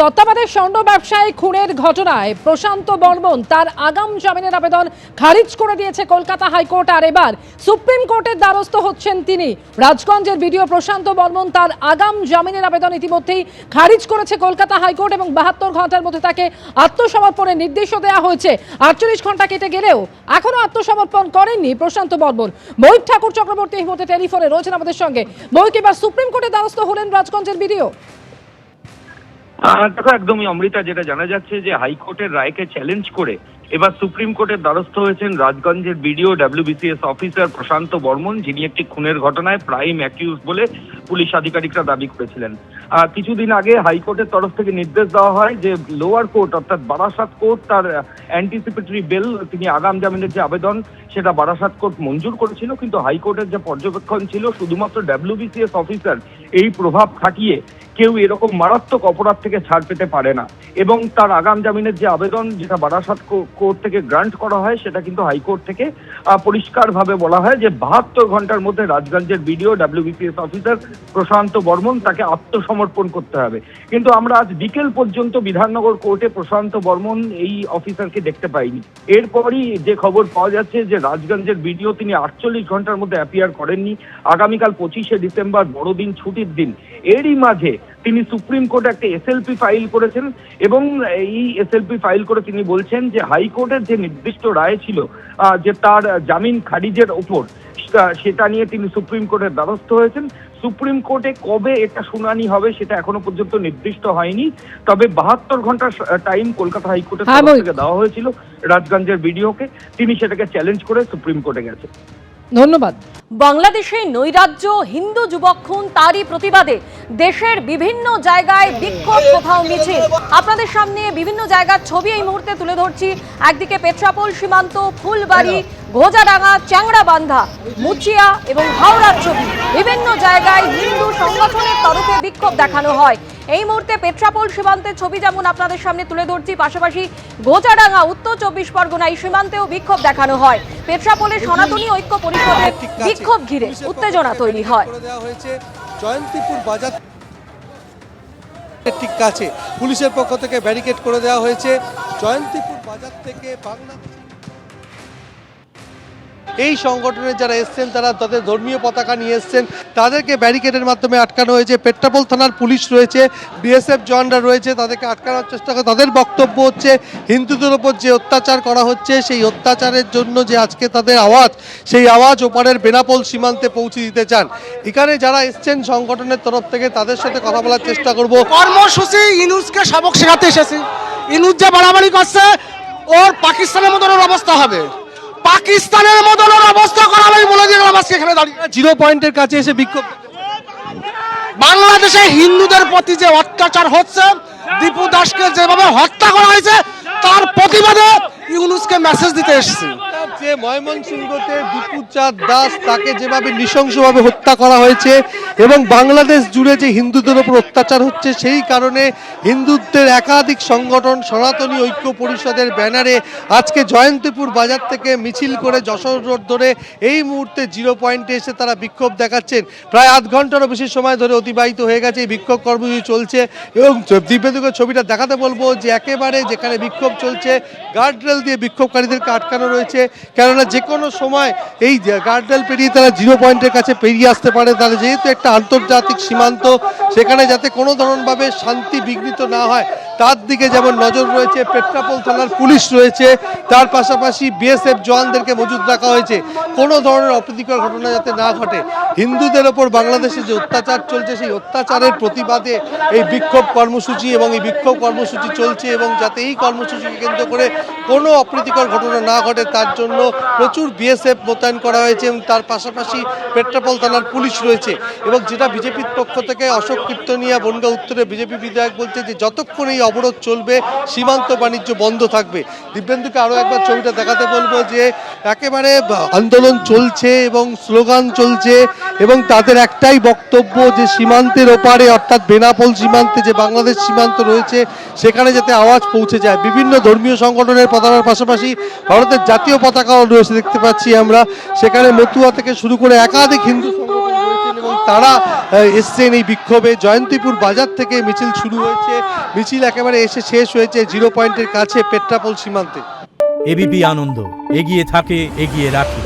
দত্তাবাদের স্বর্ণ ব্যবসায়ী খুনের ঘটনায় প্রশান্ত বর্মন তার আগাম জামিনের আবেদন খারিজ করে দিয়েছে কলকাতা হাইকোর্ট। আর এবার সুপ্রিম কোর্টের দ্বারস্থ হচ্ছেন তিনি। রাজগঞ্জের ভিডিও প্রশান্ত বর্মন তার আগাম জামিনের আবেদন ইতিমধ্যেই খারিজ করেছে কলকাতা হাইকোর্ট এবং 72 ঘন্টার মধ্যে তাকে আত্মসমর্পণের নির্দেশও দেওয়া হয়েছে। 48 ঘন্টা কেটে গেলেও এখনো আত্মসমর্পণ করেননি প্রশান্ত বর্মন। মৈক ঠাকুর চক্রবর্তী এই মুহূর্তে টেলিফোনে রয়েছেন আমাদের সঙ্গে। মৈক, এবার সুপ্রিম কোর্টের দ্বারস্থ হলেন রাজগঞ্জের ভিডিও। দেখো, একদমই অমৃতা, যেটা জানা যাচ্ছে যে হাইকোর্টের রায়কে চ্যালেঞ্জ করে এবার সুপ্রিম কোর্টের দ্বারস্থ হয়েছেন রাজগঞ্জের বিডিও WBCS অফিসার প্রশান্ত বর্মন, যিনি একটি খুনের ঘটনায় প্রাইম অ্যাকিউজ বলে পুলিশ আধিকারিকরা দাবি করেছিলেন। কিছুদিন আগে হাইকোর্টের তরফ থেকে নির্দেশ দেওয়া হয় যে লোয়ার কোর্ট অর্থাৎ বারাসাত কোর্ট তার অ্যান্টিসিপেটরি বেল, তিনি আগাম জামিনের যে আবেদন সেটা বারাসাত কোর্ট মঞ্জুর করেছিল, কিন্তু হাইকোর্টের যে পর্যবেক্ষণ ছিল শুধুমাত্র WBCS অফিসার এই প্রভাব খাটিয়ে কেউ এরকম মারাত্মক অপরাধ থেকে ছাড় পেতে পারে না, এবং তার আগাম জামিনের যে আবেদন যেটা বারাসাত কোর্ট থেকে গ্রান্ট করা হয় সেটা কিন্তু হাইকোর্ট থেকে পরিষ্কারভাবে বলা হয় যে 72 ঘন্টার মধ্যে রাজগঞ্জের বিডিও WBCS অফিসার প্রশান্ত বর্মন তাকে আত্মসমর্পণ করতে হবে। কিন্তু আমরা আজ বিকেল পর্যন্ত বিধাননগর কোর্টে প্রশান্ত বর্মন এই অফিসারকে দেখতে পাইনি। এরপরই যে খবর পাওয়া যাচ্ছে যে রাজগঞ্জের বিডিও তিনি 48 ঘন্টার মধ্যে অ্যাপিয়ার করেননি। আগামীকাল 25শে ডিসেম্বর বড়দিন, ছুটির দিন, এরই মাঝে তিনি সুপ্রিম কোর্টে একটা SLP ফাইল করেছেন এবং এই SLP ফাইল করে তিনি বলছেন যে হাইকোর্টের যে নির্দিষ্ট রায় ছিল যে তার জামিন খারিজের ওপর, সেটা নিয়ে তিনি সুপ্রিম কোর্টের দ্বারস্থ হয়েছেন। সুপ্রিম কোর্টে কবে এটা শুনানি হবে সেটা এখনো পর্যন্ত নির্দিষ্ট হয়নি, তবে 72 ঘন্টার টাইম কলকাতা হাইকোর্টের তরফ থেকে দেওয়া হয়েছিল রাজগঞ্জের বিডিওকে। তিনি সেটাকে চ্যালেঞ্জ করে সুপ্রিম কোর্টে গেছে। ধন্যবাদ। বাংলাদেশে নৈরাজ্য, হিন্দু যুবক খুন, তারই প্রতিবাদে দেশের বিভিন্ন জায়গায় বিক্ষোভ, কোথাও মিছিল। আপনাদের সামনে বিভিন্ন জায়গার ছবি এই মুহূর্তে তুলে ধরছি। একদিকে পেট্রাপোল সীমান্ত, ফুলবাড়ি, ঘোজাডাঙ্গা, চ্যাংড়াবান্ধা, মুচিয়া এবং হাওড়ার ছবি। বিভিন্ন জায়গায় হিন্দু সংগঠনের তরফে বিক্ষোভ দেখানো হয়। এই মুহূর্তে পেট্রাপোল সীমান্তের ছবি যেমন আপনাদের সামনে তুলে ধরছি, পাশাপাশি ঘোজাডাঙ্গা, উত্তর 24 পরগনা এই সীমান্তেও বিক্ষোভ দেখানো হয়। পেট্রাপোলে সনাতনী ঐক্য পরিষদের বিক্ষোভ ঘিরে উত্তেজনা তৈরি হয়। জয়ন্তীপুর বাজার ঠিক কাছে পুলিশের পক্ষ থেকে ব্যারিকেড করে দেওয়া হয়েছে। জয়ন্তীপুর বাজার থেকে বাংলাদেশ এই সংগঠনের যারা এসছেন তারা তাদের ধর্মীয় পতাকা নিয়ে এসছেন, তাদেরকে ব্যারিকেডের মাধ্যমে আটকানো হয়েছে। পেট্রাপোল থানার পুলিশ রয়েছে, BSF জওয়ানরা রয়েছে, তাদেরকে আটকানোর চেষ্টা করে। তাদের বক্তব্য হচ্ছে হিন্দুদের ওপর যে অত্যাচার করা হচ্ছে সেই অত্যাচারের জন্য যে আজকে তাদের আওয়াজ, সেই আওয়াজ ওপারের বেনাপোল সীমান্তে পৌঁছে দিতে চান। এখানে যারা এসছেন সংগঠনের তরফ থেকে তাদের সাথে কথা বলার চেষ্টা করব। কর্মসূচি ইনুসকে সবক শেখাতে এসেছি। ইনুস যে বাড়াবাড়ি করছে ওর পাকিস্তানের মতন অবস্থা হবে, পাকিস্তানের মতন অবস্থা করা হবে বলে দিয়ে আজকে এখানে দাঁড়িয়ে 0 পয়েন্টের কাছে এসে বিক্ষোভ। বাংলাদেশে হিন্দুদের প্রতি যে অত্যাচার হচ্ছে, দীপু দাসকে যেভাবে হত্যা করা হয়েছে তার প্রতিবাদে ইউনুসকে মেসেজ দিতে এসেছি। যে ময়মনসিংহতে দীপুচাঁদ দাস তাকে যেভাবে নৃশংসভাবে হত্যা করা হয়েছে এবং বাংলাদেশ জুড়ে যে হিন্দুদের উপর অত্যাচার হচ্ছে, সেই কারণে হিন্দুত্বের একাধিক সংগঠন সনাতনী ঐক্য পরিষদের ব্যানারে আজকে জয়ন্তীপুর বাজার থেকে মিছিল করে যশোর রোড ধরে এই মুহূর্তে 0 পয়েন্টে এসে তারা বিক্ষোভ দেখাচ্ছেন। প্রায় আধ ঘন্টারও বেশি সময় ধরে অতিবাহিত হয়ে গেছে, এই বিক্ষোভ কর্মসূচি চলছে। এবং দিব্যদুকের ছবিটা দেখাতে বলবো যে একেবারে যেখানে বিক্ষোভ চলছে গার্ডরেল দিয়ে বিক্ষোভকারীদেরকে আটকানো রয়েছে, কেননা যে কোনো সময় এই গার্ডরেল পেরিয়ে তারা 0 পয়েন্টের কাছে পেরিয়ে আসতে পারে। তারা যেহেতু একটা আন্তর্জাতিক সীমান্ত, সেখানে যাতে কোনো ধরনভাবে শান্তি বিঘ্নিত না হয় তার দিকে যেমন নজর রয়েছে। পেট্রাপোল থানার পুলিশ রয়েছে, তার পাশাপাশি BSF জওয়ানদেরকে মজুদ রাখা হয়েছে, কোনো ধরনের অপ্রীতিকর ঘটনা যাতে না ঘটে। হিন্দুদের ওপর বাংলাদেশে যে অত্যাচার চলছে সেই অত্যাচারের প্রতিবাদে এই বিক্ষোভ কর্মসূচি এবং এই বিক্ষোভ কর্মসূচি চলছে, এবং যাতে এই কর্মসূচিকে কেন্দ্র করে কোনো অপ্রীতিকর ঘটনা না ঘটে তার জন্য প্রচুর BSF মোতায়েন করা হয়েছে। এবং তার পাশাপাশি পেট্রাপোল থানার পুলিশ রয়েছে। এবং যেটা বিজেপির পক্ষ থেকে অশোক কীর্তনিয়া বনগাঁ উত্তরে বিজেপি বিধায়ক বলছে যে যতক্ষণ এই অবরোধ চলবে সীমান্ত বাণিজ্য বন্ধ থাকবে। দিব্যেন্দুকে আরও একবার ছবিটা দেখাতে বলবো যে একেবারে আন্দোলন চলছে এবং স্লোগান চলছে, এবং তাদের একটাই বক্তব্য যে সীমান্তের ওপারে অর্থাৎ বেনাপোল সীমান্তে যে বাংলাদেশ সীমান্ত রয়েছে সেখানে যাতে আওয়াজ পৌঁছে যায়। বিভিন্ন ধর্মীয় সংগঠনের পতাকার পাশাপাশি ভারতের জাতীয় পতাকাও রয়েছে দেখতে পাচ্ছি আমরা। সেখানে মতুয়া থেকে শুরু করে একাধিক হিন্দু সংগঠন রয়েছেন এবং তারা এসছেন এই বিক্ষোভে। জয়ন্তীপুর বাজার থেকে মিছিল শুরু হয়েছে, মিছিল একেবারে এসে শেষ হয়েছে জিরো পয়েন্টের কাছে পেট্রাপোল সীমান্তে। এবিপি আনন্দ, এগিয়ে থাকে, এগিয়ে রাখে।